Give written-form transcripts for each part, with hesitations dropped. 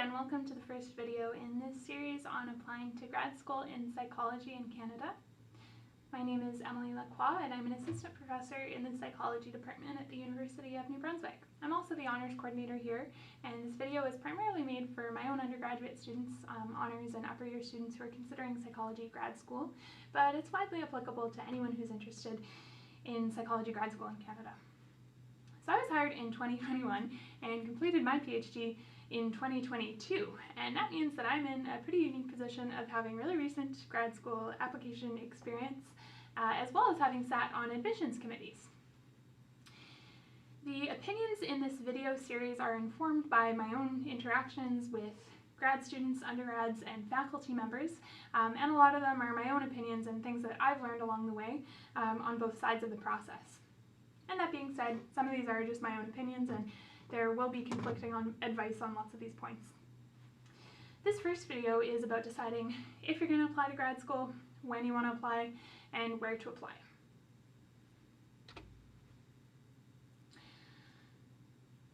and welcome to the first video in this series on applying to grad school in psychology in Canada. My name is Emily Lacroix and I'm an assistant professor in the psychology department at the University of New Brunswick. I'm also the honors coordinator here, and this video is primarily made for my own undergraduate students, honors and upper year students who are considering psychology grad school, but it's widely applicable to anyone who's interested in psychology grad school in Canada. So I was hired in 2021 and completed my PhD in 2022, and that means that I'm in a pretty unique position of having really recent grad school application experience, as well as having sat on admissions committees. The opinions in this video series are informed by my own interactions with grad students, undergrads, and faculty members, and a lot of them are my own opinions and things that I've learned along the way on both sides of the process. And that being said, some of these are just my own opinions, and there will be conflicting advice on lots of these points. This first video is about deciding if you're going to apply to grad school, when you want to apply, and where to apply.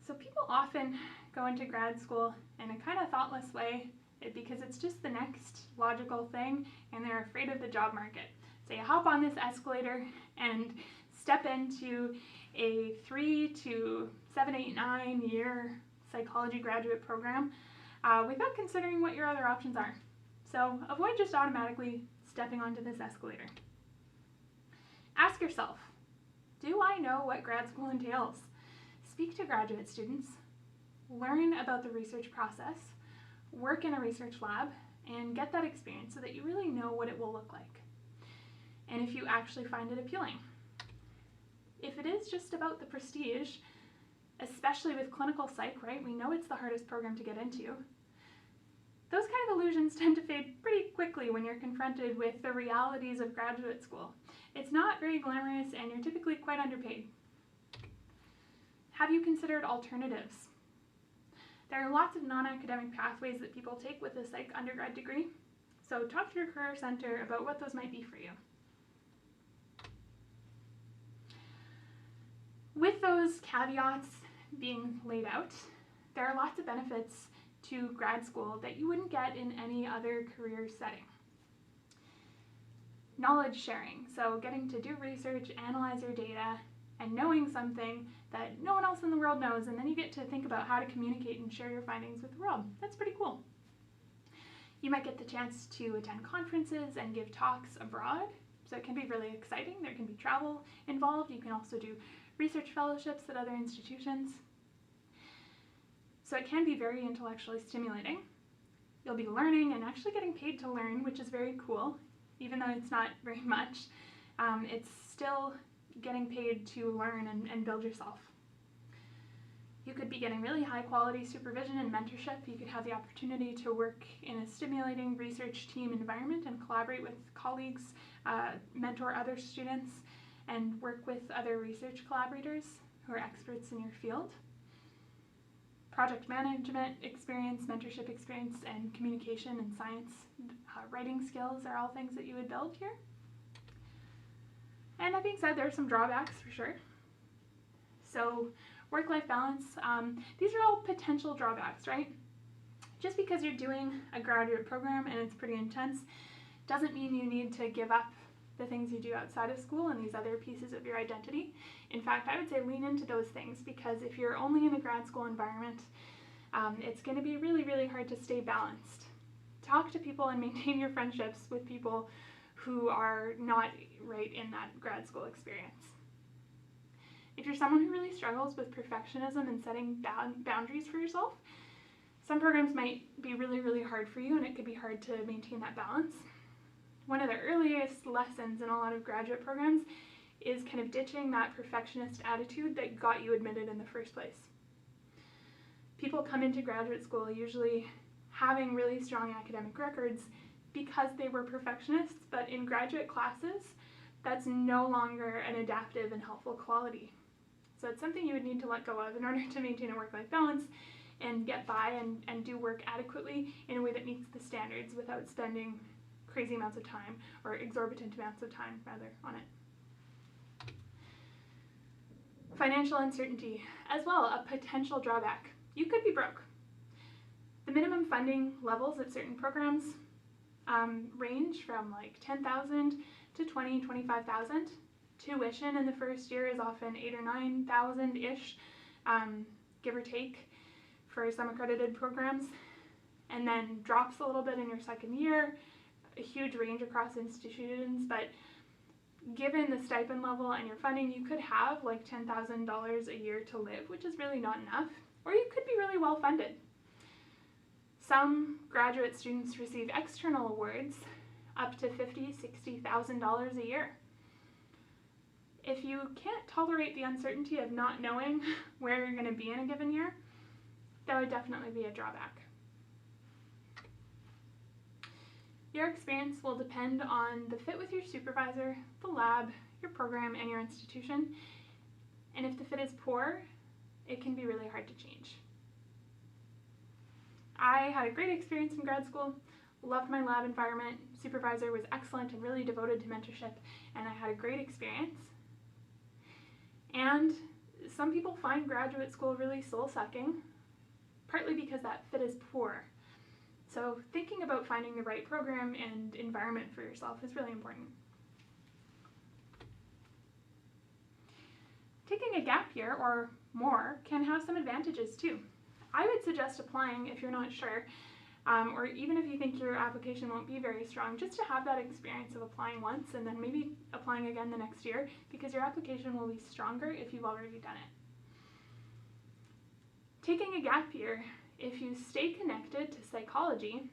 So people often go into grad school in a kind of thoughtless way because it's just the next logical thing and they're afraid of the job market. So you hop on this escalator and step into a 3 to 7, 8, 9 year psychology graduate program without considering what your other options are. So avoid just automatically stepping onto this escalator. Ask yourself, do I know what grad school entails? Speak to graduate students, learn about the research process, work in a research lab, and get that experience so that you really know what it will look like, and if you actually find it appealing. If it is just about the prestige, especially with clinical psych, right? We know it's the hardest program to get into. Those kind of illusions tend to fade pretty quickly when you're confronted with the realities of graduate school. It's not very glamorous and you're typically quite underpaid. Have you considered alternatives? There are lots of non-academic pathways that people take with a psych undergrad degree, so talk to your career center about what those might be for you. With those caveats being laid out, there are lots of benefits to grad school that you wouldn't get in any other career setting. Knowledge sharing, so getting to do research, analyze your data, and knowing something that no one else in the world knows, and then you get to think about how to communicate and share your findings with the world. That's pretty cool. You might get the chance to attend conferences and give talks abroad, so it can be really exciting. There can be travel involved. You can also do research fellowships at other institutions. So it can be very intellectually stimulating. You'll be learning and actually getting paid to learn, which is very cool. Even though it's not very much, it's still getting paid to learn and build yourself. You could be getting really high quality supervision and mentorship. You could have the opportunity to work in a stimulating research team environment and collaborate with colleagues, mentor other students, and work with other research collaborators who are experts in your field. Project management experience, mentorship experience, and communication and science writing skills are all things that you would build here. And that being said, there are some drawbacks for sure. So work-life balance, these are all potential drawbacks, right? Just because you're doing a graduate program and it's pretty intense doesn't mean you need to give up the things you do outside of school and these other pieces of your identity. In fact, I would say lean into those things, because if you're only in a grad school environment, it's going to be really, really hard to stay balanced. Talk to people and maintain your friendships with people who are not right in that grad school experience. If you're someone who really struggles with perfectionism and setting boundaries for yourself, some programs might be really, really hard for you, and it could be hard to maintain that balance. One of the earliest lessons in a lot of graduate programs is kind of ditching that perfectionist attitude that got you admitted in the first place. People come into graduate school usually having really strong academic records because they were perfectionists, but in graduate classes, that's no longer an adaptive and helpful quality. So it's something you would need to let go of in order to maintain a work-life balance and get by and do work adequately in a way that meets the standards without spending crazy amounts of time, or exorbitant amounts of time rather, on it. Financial uncertainty, as well, a potential drawback. You could be broke. The minimum funding levels at certain programs range from like $10,000 to $20,000, $25,000. Tuition in the first year is often $8,000 or $9,000-ish, give or take, for some accredited programs, and then drops a little bit in your second year. A huge range across institutions, but given the stipend level and your funding, you could have like $10,000 a year to live, which is really not enough, or you could be really well funded. Some graduate students receive external awards up to $50,000, $60,000 a year. If you can't tolerate the uncertainty of not knowing where you're going to be in a given year, that would definitely be a drawback. Your experience will depend on the fit with your supervisor, the lab, your program, and your institution. And if the fit is poor, it can be really hard to change. I had a great experience in grad school, loved my lab environment, supervisor was excellent and really devoted to mentorship, and I had a great experience. And some people find graduate school really soul-sucking, partly because that fit is poor. So thinking about finding the right program and environment for yourself is really important. Taking a gap year or more can have some advantages too. I would suggest applying if you're not sure, or even if you think your application won't be very strong, just to have that experience of applying once and then maybe applying again the next year, because your application will be stronger if you've already done it. Taking a gap year, if you stay connected to psychology,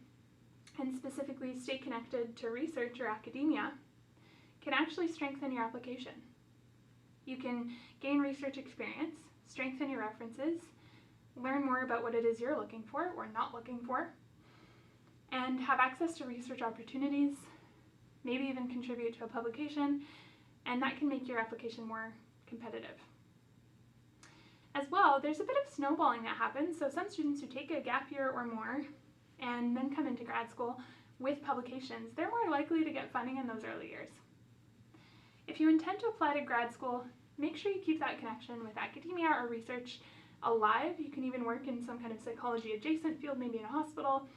and specifically stay connected to research or academia, can actually strengthen your application. You can gain research experience, strengthen your references, learn more about what it is you're looking for or not looking for, and have access to research opportunities, maybe even contribute to a publication, and that can make your application more competitive. As well, there's a bit of snowballing that happens, so some students who take a gap year or more and then come into grad school with publications, they're more likely to get funding in those early years. If you intend to apply to grad school, make sure you keep that connection with academia or research alive. You can even work in some kind of psychology adjacent field, maybe in a hospital,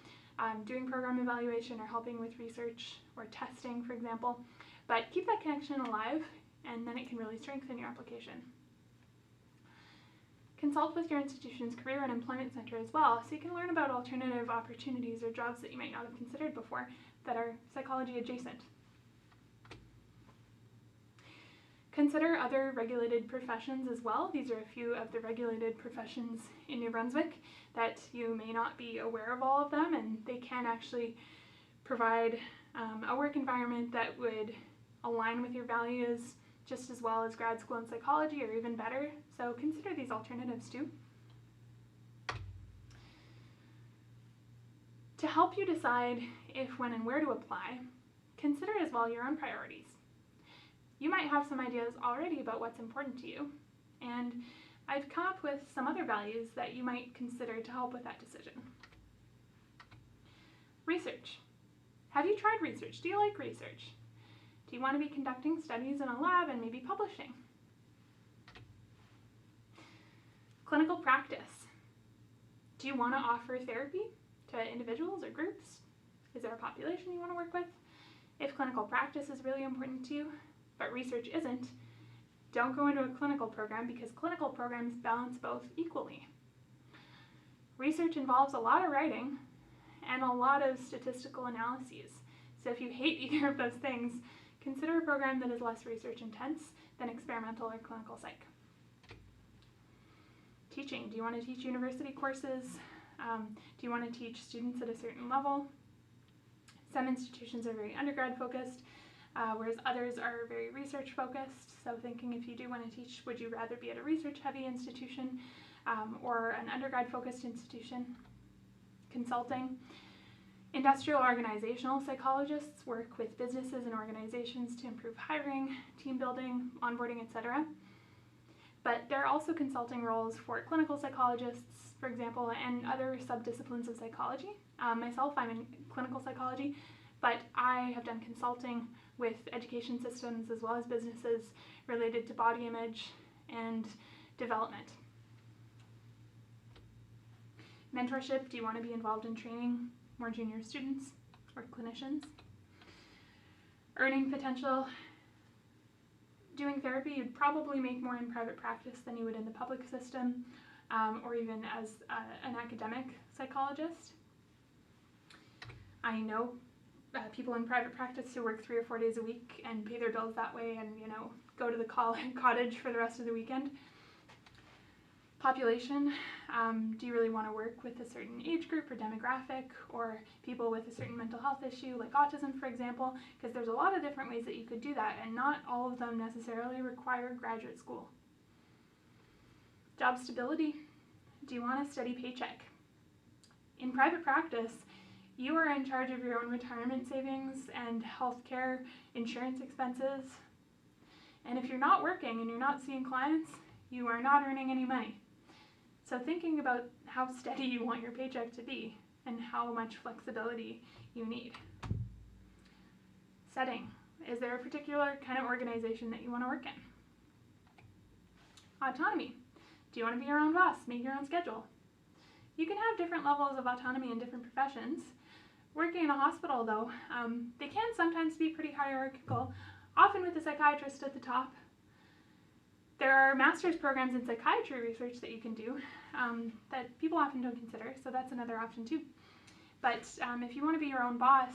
doing program evaluation or helping with research or testing, for example. But keep that connection alive, and then it can really strengthen your application. Consult with your institution's career and employment center as well, so you can learn about alternative opportunities or jobs that you might not have considered before that are psychology adjacent. Consider other regulated professions as well. These are a few of the regulated professions in New Brunswick that you may not be aware of all of them, and they can actually provide a work environment that would align with your values just as well as grad school in psychology, or even better. So consider these alternatives too. To help you decide if, when, and where to apply, consider as well your own priorities. You might have some ideas already about what's important to you, and I've come up with some other values that you might consider to help with that decision. Research. Have you tried research? Do you like research? Do you want to be conducting studies in a lab and maybe publishing? Clinical practice. Do you want to offer therapy to individuals or groups? Is there a population you want to work with? If clinical practice is really important to you, but research isn't, don't go into a clinical program, because clinical programs balance both equally. Research involves a lot of writing and a lot of statistical analyses. So if you hate either of those things, consider a program that is less research intense than experimental or clinical psych. Teaching. Do you want to teach university courses? Do you want to teach students at a certain level? Some institutions are very undergrad focused, whereas others are very research focused. So thinking, if you do want to teach, would you rather be at a research heavy institution or an undergrad focused institution? Consulting. Industrial organizational psychologists work with businesses and organizations to improve hiring, team building, onboarding, etc. But there are also consulting roles for clinical psychologists, for example, and other subdisciplines of psychology. Myself, I'm in clinical psychology, but I have done consulting with education systems as well as businesses related to body image and development. Mentorship, do you want to be involved in training more junior students or clinicians? Earning potential, doing therapy, you'd probably make more in private practice than you would in the public system, or even as an academic psychologist. I know people in private practice who work 3 or 4 days a week and pay their bills that way and, go to the cottage for the rest of the weekend. Population, do you really want to work with a certain age group or demographic, or people with a certain mental health issue like autism, for example? Because there's a lot of different ways that you could do that, and not all of them necessarily require graduate school. Job stability, do you want a steady paycheck? In private practice, you are in charge of your own retirement savings and healthcare insurance expenses. And if you're not working and you're not seeing clients, you are not earning any money. So thinking about how steady you want your paycheck to be and how much flexibility you need. Setting. Is there a particular kind of organization that you want to work in? Autonomy. Do you want to be your own boss, make your own schedule? You can have different levels of autonomy in different professions. Working in a hospital, though, they can sometimes be pretty hierarchical, often with a psychiatrist at the top. There are master's programs in psychiatry research that you can do that people often don't consider, so that's another option too. But if you want to be your own boss,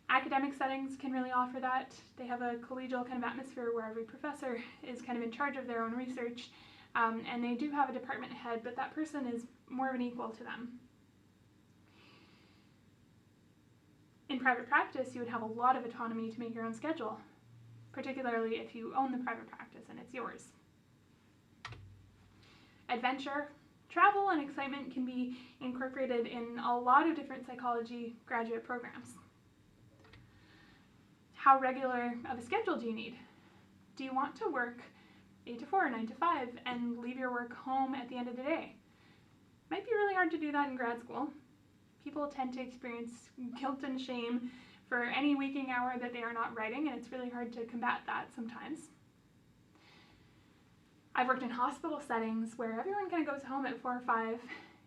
academic settings can really offer that. They have a collegial kind of atmosphere where every professor is kind of in charge of their own research, and they do have a department head, but that person is more of an equal to them. In private practice, you would have a lot of autonomy to make your own schedule, particularly if you own the private practice and it's yours. Adventure, travel, and excitement can be incorporated in a lot of different psychology graduate programs. How regular of a schedule do you need? Do you want to work 8 to 4, 9 to 5, and leave your work home at the end of the day? Might be really hard to do that in grad school. People tend to experience guilt and shame for any waking hour that they are not writing, and it's really hard to combat that sometimes. I've worked in hospital settings where everyone kind of goes home at 4 or 5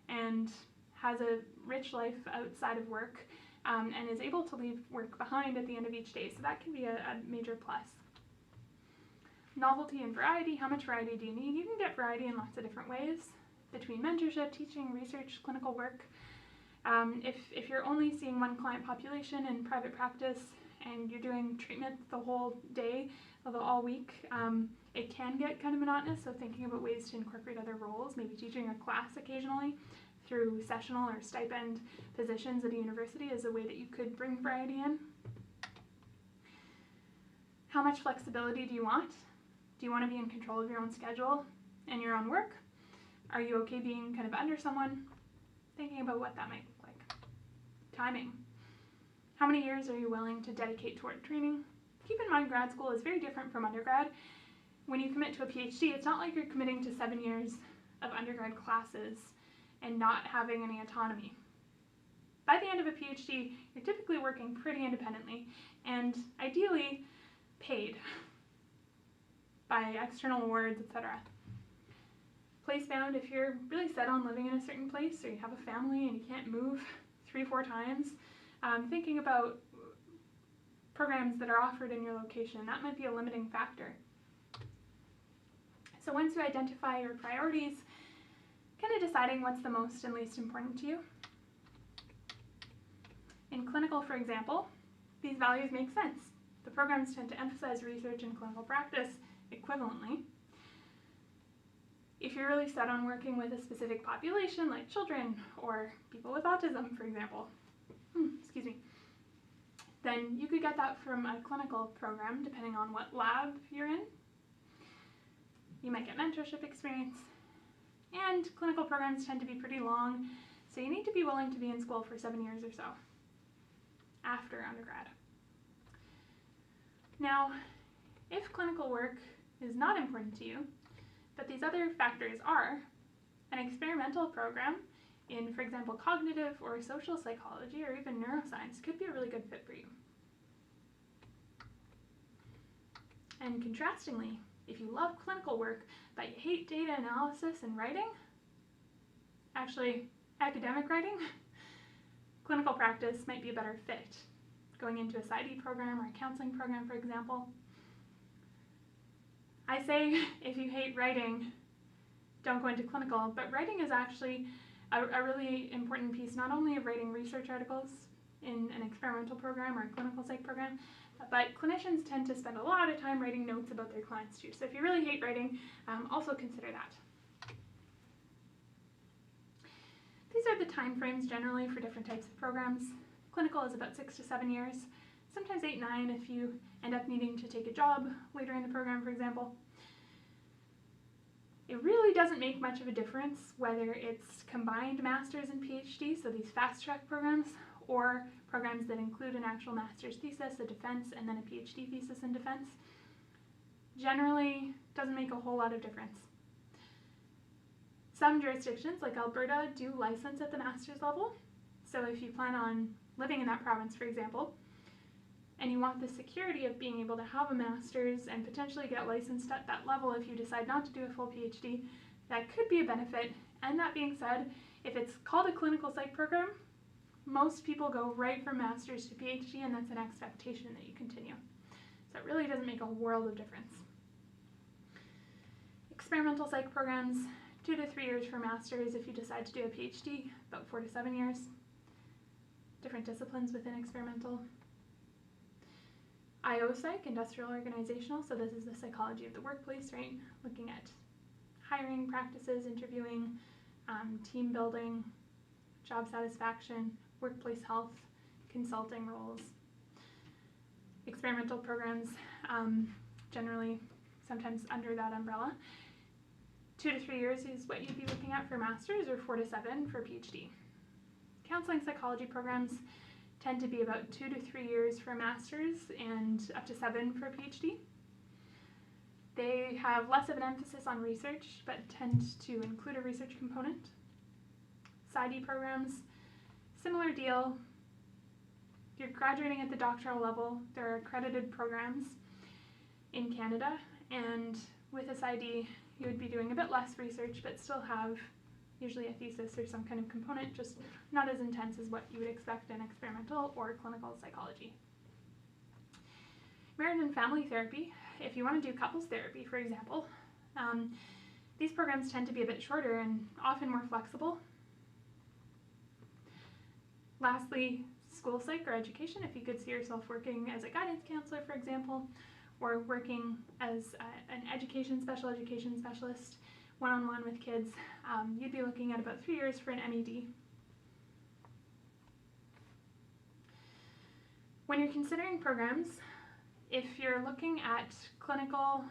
and has a rich life outside of work, and is able to leave work behind at the end of each day, so that can be a major plus. Novelty and variety, how much variety do you need? You can get variety in lots of different ways, between mentorship, teaching, research, clinical work. If you're only seeing one client population in private practice and you're doing treatment the whole day, all week, it can get kind of monotonous, so thinking about ways to incorporate other roles, maybe teaching a class occasionally through sessional or stipend positions at a university is a way that you could bring variety in. How much flexibility do you want? Do you want to be in control of your own schedule and your own work? Are you okay being kind of under someone? Thinking about what that might look like. Timing. How many years are you willing to dedicate toward training? Keep in mind, grad school is very different from undergrad. When you commit to a PhD, it's not like you're committing to 7 years of undergrad classes and not having any autonomy. By the end of a PhD, you're typically working pretty independently and ideally paid by external awards, etc. Place-bound, if you're really set on living in a certain place or you have a family and you can't move 3 or 4 times, thinking about programs that are offered in your location, that might be a limiting factor. So once you identify your priorities, kind of deciding what's the most and least important to you. In clinical, for example, these values make sense. The programs tend to emphasize research and clinical practice equivalently. If you're really set on working with a specific population, like children or people with autism, for example, then you could get that from a clinical program, depending on what lab you're in. You might get mentorship experience, and clinical programs tend to be pretty long, so you need to be willing to be in school for 7 years or so after undergrad. Now, if clinical work is not important to you, but these other factors are, an experimental program in, for example, cognitive or social psychology or even neuroscience could be a really good fit for you. And contrastingly, if you love clinical work but you hate data analysis and writing, actually, academic writing, clinical practice might be a better fit. Going into a PsyD program or a counseling program, for example. I say if you hate writing, don't go into clinical, but writing is actually a really important piece, not only of writing research articles in an experimental program or a clinical psych program, but clinicians tend to spend a lot of time writing notes about their clients too. So if you really hate writing, also consider that. These are the time frames generally for different types of programs. Clinical is about 6 to 7 years, sometimes 8, 9 if you end up needing to take a job later in the program, for example. It really doesn't make much of a difference whether it's combined master's and PhD, so these fast-track programs, or programs that include an actual master's thesis, a defense, and then a PhD thesis in defense. Generally, doesn't make a whole lot of difference. Some jurisdictions, like Alberta, do license at the master's level. So if you plan on living in that province, for example, and you want the security of being able to have a master's and potentially get licensed at that level if you decide not to do a full PhD, that could be a benefit. And that being said, if it's called a clinical psych program, most people go right from master's to PhD, and that's an expectation that you continue. So it really doesn't make a world of difference. Experimental psych programs, 2 to 3 years for master's if you decide to do a PhD, about 4 to 7 years. Different disciplines within experimental. IO Psych, industrial organizational, so this is the psychology of the workplace, right? Looking at hiring practices, interviewing, team building, job satisfaction, workplace health, consulting roles. Experimental programs, generally sometimes under that umbrella. 2 to 3 years is what you'd be looking at for master's, or 4 to 7 for PhD. Counseling psychology programs tend to be about 2 to 3 years for a master's and up to 7 for a PhD. They have less of an emphasis on research, but tend to include a research component. PsyD programs, similar deal. You're graduating at the doctoral level. There are accredited programs in Canada, and with a PsyD, you would be doing a bit less research, but still have usually a thesis or some kind of component, just not as intense as what you would expect in experimental or clinical psychology. Marriage and family therapy, if you want to do couples therapy, for example, these programs tend to be a bit shorter and often more flexible. Lastly, school psych or education, if you could see yourself working as a guidance counselor, for example, or working as an special education specialist, one-on-one with kids, you'd be looking at about 3 years for an MED. When you're considering programs, if you're looking at clinical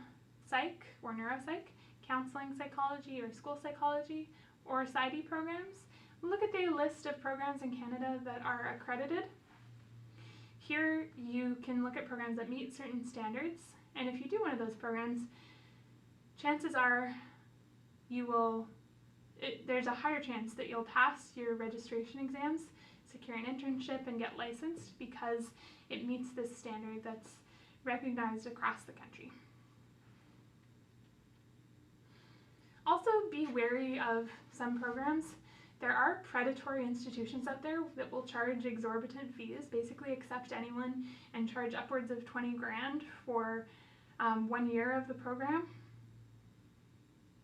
psych or neuropsych, counseling psychology or school psychology, or PsyD programs, look at the list of programs in Canada that are accredited. Here you can look at programs that meet certain standards, and if you do one of those programs, chances are there's a higher chance that you'll pass your registration exams, secure an internship, and get licensed because it meets this standard that's recognized across the country. Also, be wary of some programs. There are predatory institutions out there that will charge exorbitant fees, basically accept anyone and charge upwards of 20 grand for 1 year of the program.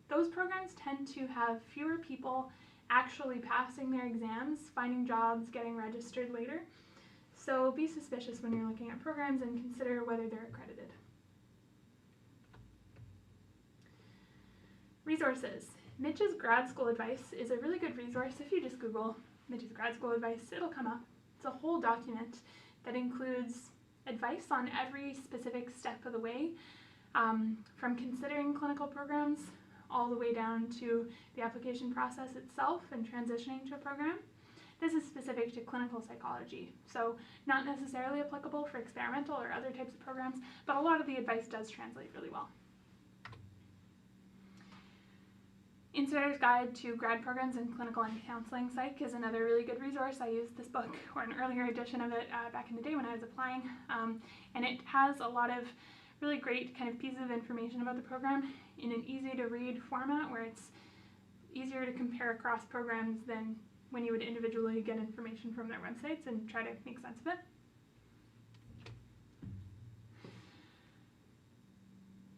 Those programs tend to have fewer people actually passing their exams, finding jobs, getting registered later. So be suspicious when you're looking at programs and consider whether they're accredited. Resources. Mitch's grad school advice is a really good resource. If you just Google Mitch's grad school advice, it'll come up. It's a whole document that includes advice on every specific step of the way, from considering clinical programs all the way down to the application process itself and transitioning to a program. This is specific to clinical psychology, so not necessarily applicable for experimental or other types of programs, but a lot of the advice does translate really well. Insider's Guide to Grad Programs in Clinical and Counseling Psych is another really good resource. I used this book, or an earlier edition of it, back in the day when I was applying, and it has a lot of really great kind of pieces of information about the program in an easy to read format where it's easier to compare across programs than when you would individually get information from their websites and try to make sense of it.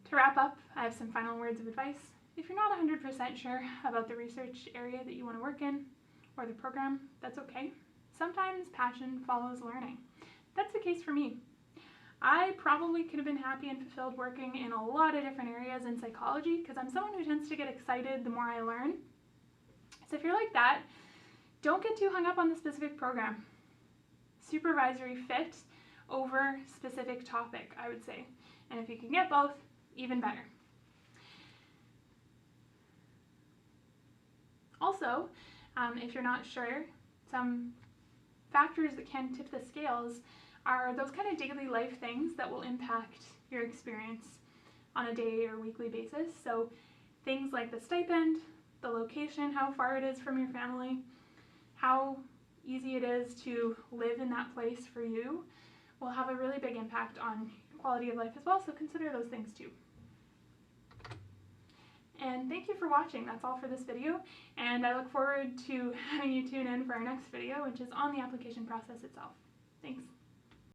To wrap up, I have some final words of advice. If you're not 100% sure about the research area that you want to work in or the program, that's okay. Sometimes passion follows learning. That's the case for me. I probably could have been happy and fulfilled working in a lot of different areas in psychology because I'm someone who tends to get excited the more I learn. So if you're like that, don't get too hung up on the specific program. Supervisory fit over specific topic, I would say. And if you can get both, even better. Also, if you're not sure, some factors that can tip the scales are those kind of daily life things that will impact your experience on a day or weekly basis. So things like the stipend, the location, how far it is from your family, how easy it is to live in that place for you will have a really big impact on your quality of life as well, so consider those things too. And thank you for watching. That's all for this video, and I look forward to having you tune in for our next video, which is on the application process itself. Thanks.